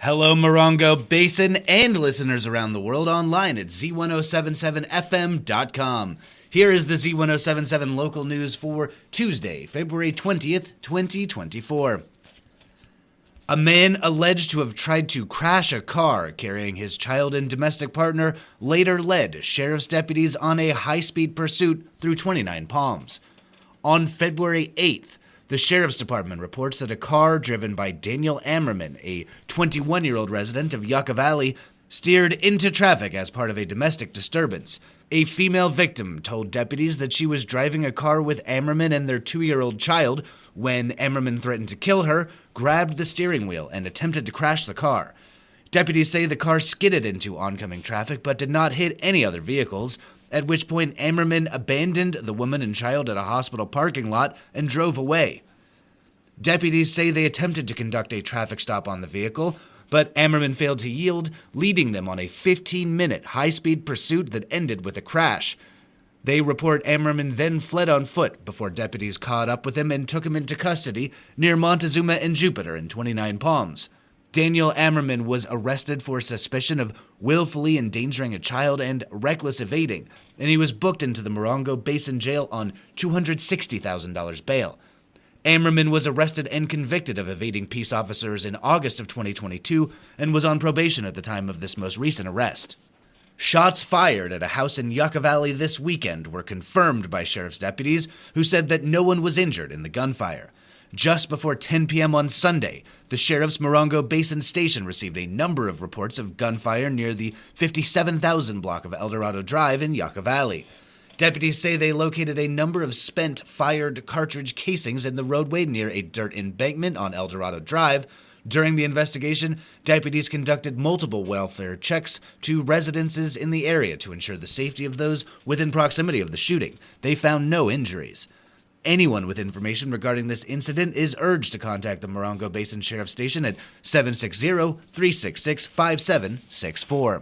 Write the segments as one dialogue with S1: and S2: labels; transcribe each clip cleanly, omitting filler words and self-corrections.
S1: Hello, Morongo Basin and listeners around the world online at Z107.7fm.com. Here is the Z107.7 local news for Tuesday, February 20th, 2024. A man alleged to have tried to crash a car carrying his child and domestic partner later led sheriff's deputies on a high-speed pursuit through 29 Palms. On February 8th, the Sheriff's Department reports that a car driven by Daniel Ammerman, a 21-year-old resident of Yucca Valley, steered into traffic as part of a domestic disturbance. A female victim told deputies that she was driving a car with Ammerman and their 2-year-old child when Ammerman threatened to kill her, grabbed the steering wheel, and attempted to crash the car. Deputies say the car skidded into oncoming traffic but did not hit any other vehicles, at which point Ammerman abandoned the woman and child at a hospital parking lot and drove away. Deputies say they attempted to conduct a traffic stop on the vehicle, but Ammerman failed to yield, leading them on a 15-minute high-speed pursuit that ended with a crash. They report Ammerman then fled on foot before deputies caught up with him and took him into custody near Montezuma and Jupiter in 29 Palms. Daniel Ammerman was arrested for suspicion of willfully endangering a child and reckless evading, and he was booked into the Morongo Basin Jail on $260,000 bail. Ammerman was arrested and convicted of evading peace officers in August of 2022 and was on probation at the time of this most recent arrest. Shots fired at a house in Yucca Valley this weekend were confirmed by sheriff's deputies, who said that no one was injured in the gunfire. Just before 10 p.m. on Sunday, the sheriff's Morongo Basin Station received a number of reports of gunfire near the 57,000 block of El Dorado Drive in Yucca Valley. Deputies say they located a number of spent fired cartridge casings in the roadway near a dirt embankment on El Dorado Drive. During the investigation, deputies conducted multiple welfare checks to residences in the area to ensure the safety of those within proximity of the shooting. They found no injuries. Anyone with information regarding this incident is urged to contact the Morongo Basin Sheriff's Station at 760-366-5764.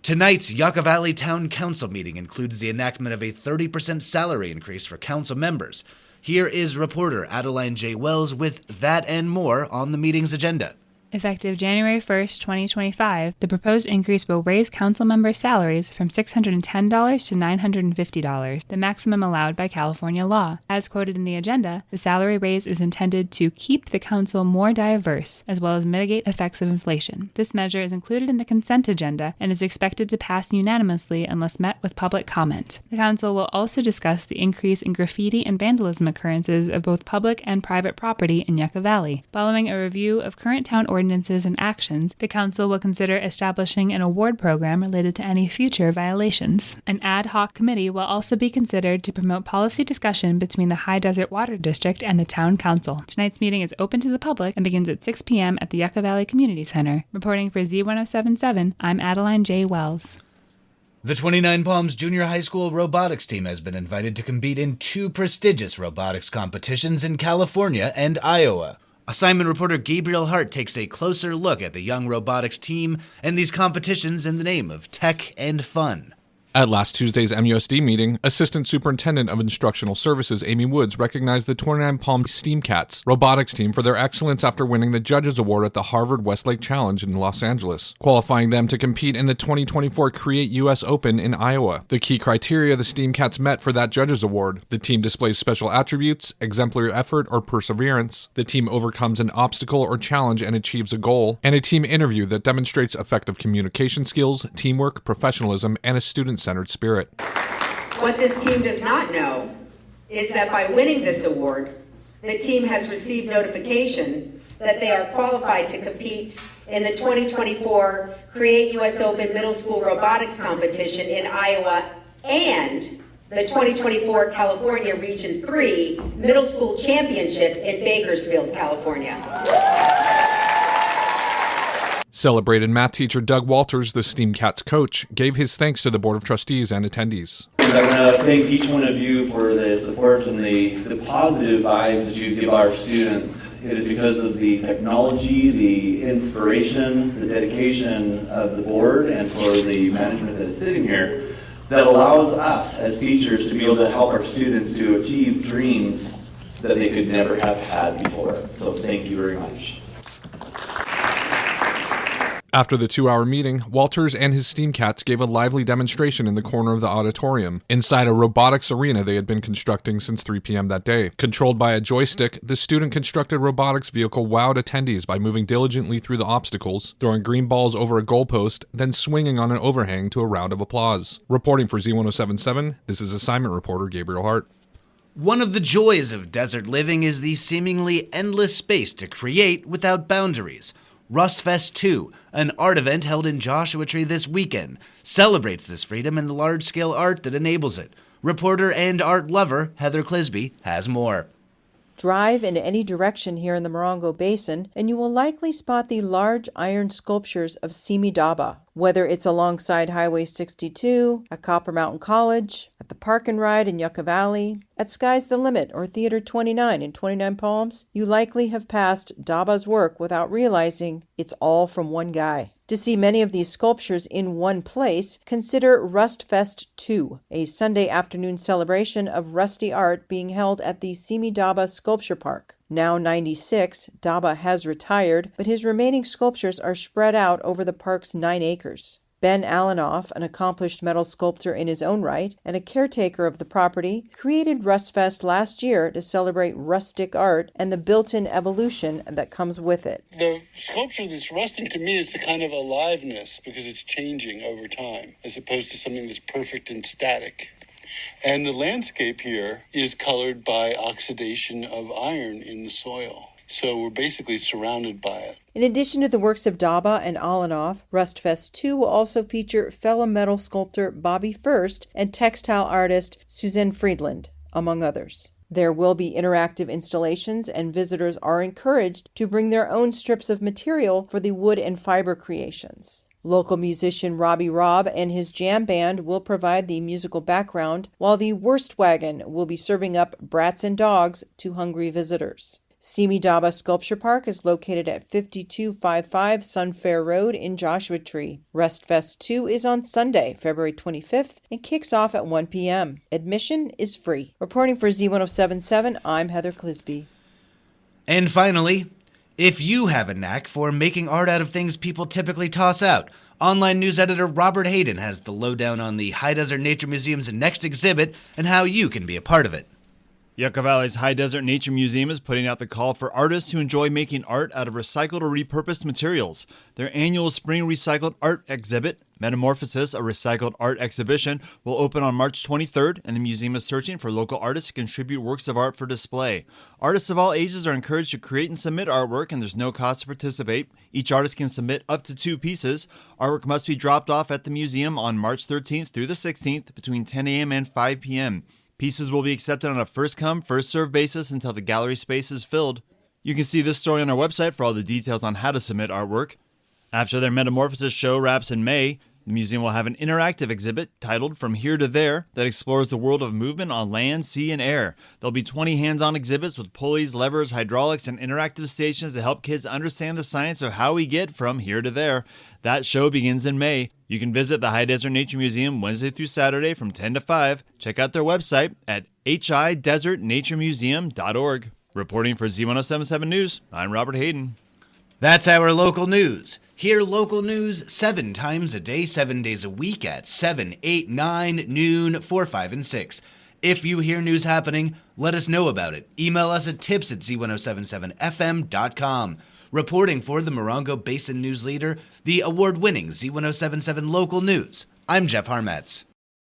S1: Tonight's Yucca Valley Town Council meeting includes the enactment of a 30% salary increase for council members. Here is reporter Adeline J. Wells with that and more on the meeting's agenda.
S2: Effective January 1st, 2025, the proposed increase will raise council members' salaries from $610 to $950, the maximum allowed by California law. As quoted in the agenda, the salary raise is intended to keep the council more diverse, as well as mitigate effects of inflation. This measure is included in the consent agenda and is expected to pass unanimously unless met with public comment. The council will also discuss the increase in graffiti and vandalism occurrences of both public and private property in Yucca Valley. Following a review of current town ordinances and actions, the council will consider establishing an award program related to any future violations. An ad hoc committee will also be considered to promote policy discussion between the High Desert Water District and the town council. Tonight's meeting is open to the public and begins at 6 p.m. at the Yucca Valley Community Center. Reporting for Z107.7, I'm Adeline J. Wells.
S1: The 29 Palms Junior High School robotics team has been invited to compete in 2 prestigious robotics competitions in California and Iowa. Assignment reporter Gabriel Hart takes a closer look at the young robotics team and these competitions in the name of tech and fun.
S3: At last Tuesday's MUSD meeting, Assistant Superintendent of Instructional Services Amy Woods recognized the 29 Palms STEAM Cats robotics team for their excellence after winning the Judges Award at the Harvard Westlake Challenge in Los Angeles, qualifying them to compete in the 2024 Create US Open in Iowa. The key criteria the STEAM Cats met for that Judges Award: the team displays special attributes, exemplary effort, or perseverance, the team overcomes an obstacle or challenge and achieves a goal, and a team interview that demonstrates effective communication skills, teamwork, professionalism, and a student-centered spirit.
S4: What this team does not know is that by winning this award, the team has received notification that they are qualified to compete in the 2024 Create US Open Middle School Robotics Competition in Iowa and the 2024 California Region 3 Middle School Championship in Bakersfield, California.
S3: Celebrated math teacher Doug Walters, the STEAM Cats coach, gave his thanks to the Board of Trustees and attendees.
S5: I want to thank each one of you for the support and the positive vibes that you give our students. It is because of the technology, the inspiration, the dedication of the board and for the management that is sitting here that allows us as teachers to be able to help our students to achieve dreams that they could never have had before. So thank you very much.
S3: After the 2-hour meeting, Walters and his steam cats gave a lively demonstration in the corner of the auditorium, inside a robotics arena they had been constructing since 3 p.m. that day. Controlled by a joystick, the student-constructed robotics vehicle wowed attendees by moving diligently through the obstacles, throwing green balls over a goalpost, then swinging on an overhang to a round of applause. Reporting for Z107.7, this is assignment reporter Gabriel Hart.
S1: One of the joys of desert living is the seemingly endless space to create without boundaries. RustFest 2, an art event held in Joshua Tree this weekend, celebrates this freedom and the large-scale art that enables it. Reporter and art lover Heather Clisby has more.
S6: Drive in any direction here in the Morongo Basin, and you will likely spot the large iron sculptures of Simi Daba. Whether it's alongside Highway 62, at Copper Mountain College, at the Park and Ride in Yucca Valley, at Sky's the Limit or Theater 29 in 29 Palms, you likely have passed Daba's work without realizing it's all from one guy. To see many of these sculptures in one place, consider RustFest 2, a Sunday afternoon celebration of rusty art being held at the Simi Daba Sculpture Park. Now 96, Daba has retired, but his remaining sculptures are spread out over the park's 9 acres. Ben Alanoff, an accomplished metal sculptor in his own right and a caretaker of the property, created RustFest last year to celebrate rustic art and the built-in evolution that comes with it.
S7: The sculpture that's rusting, to me, it's a kind of aliveness because it's changing over time as opposed to something that's perfect and static. And the landscape here is colored by oxidation of iron in the soil. So we're basically surrounded by it.
S6: In addition to the works of Daba and Alanoff, RustFest 2 will also feature fellow metal sculptor Bobby First and textile artist Suzanne Friedland, among others. There will be interactive installations, and visitors are encouraged to bring their own strips of material for the wood and fiber creations. Local musician Robbie Robb and his jam band will provide the musical background, while the Wurst Wagon will be serving up brats and dogs to hungry visitors. Simi Daba Sculpture Park is located at 5255 Sunfair Road in Joshua Tree. RustFest 2 is on Sunday, February 25th, and kicks off at 1 p.m. Admission is free. Reporting for Z107.7, I'm Heather Clisby.
S1: And finally, if you have a knack for making art out of things people typically toss out, online news editor Robert Hayden has the lowdown on the High Desert Nature Museum's next exhibit and how you can be a part of it.
S8: Yucca Valley's High Desert Nature Museum is putting out the call for artists who enjoy making art out of recycled or repurposed materials. Their annual Spring Recycled Art exhibit, Metamorphosis, a recycled art exhibition, will open on March 23rd, and the museum is searching for local artists to contribute works of art for display. Artists of all ages are encouraged to create and submit artwork, and there's no cost to participate. Each artist can submit up to 2 pieces. Artwork must be dropped off at the museum on March 13th through the 16th between 10 a.m. and 5 p.m. Pieces will be accepted on a first-come, first-served basis until the gallery space is filled. You can see this story on our website for all the details on how to submit artwork. After their Metamorphosis show wraps in May, the museum will have an interactive exhibit titled From Here to There that explores the world of movement on land, sea, and air. There'll be 20 hands-on exhibits with pulleys, levers, hydraulics, and interactive stations to help kids understand the science of how we get from here to there. That show begins in May. You can visit the High Desert Nature Museum Wednesday through Saturday from 10 to 5. Check out their website at hidesertnaturemuseum.org. Reporting for Z107.7 News, I'm Robert Hayden.
S1: That's our local news. Hear local news 7 times a day, 7 days a week at 7, 8, 9, noon, 4, 5, and 6. If you hear news happening, let us know about it. Email us at tips@z1077fm.com. Reporting for the Morongo Basin News Leader, the award-winning Z107.7 Local News, I'm Jeff Harmetz.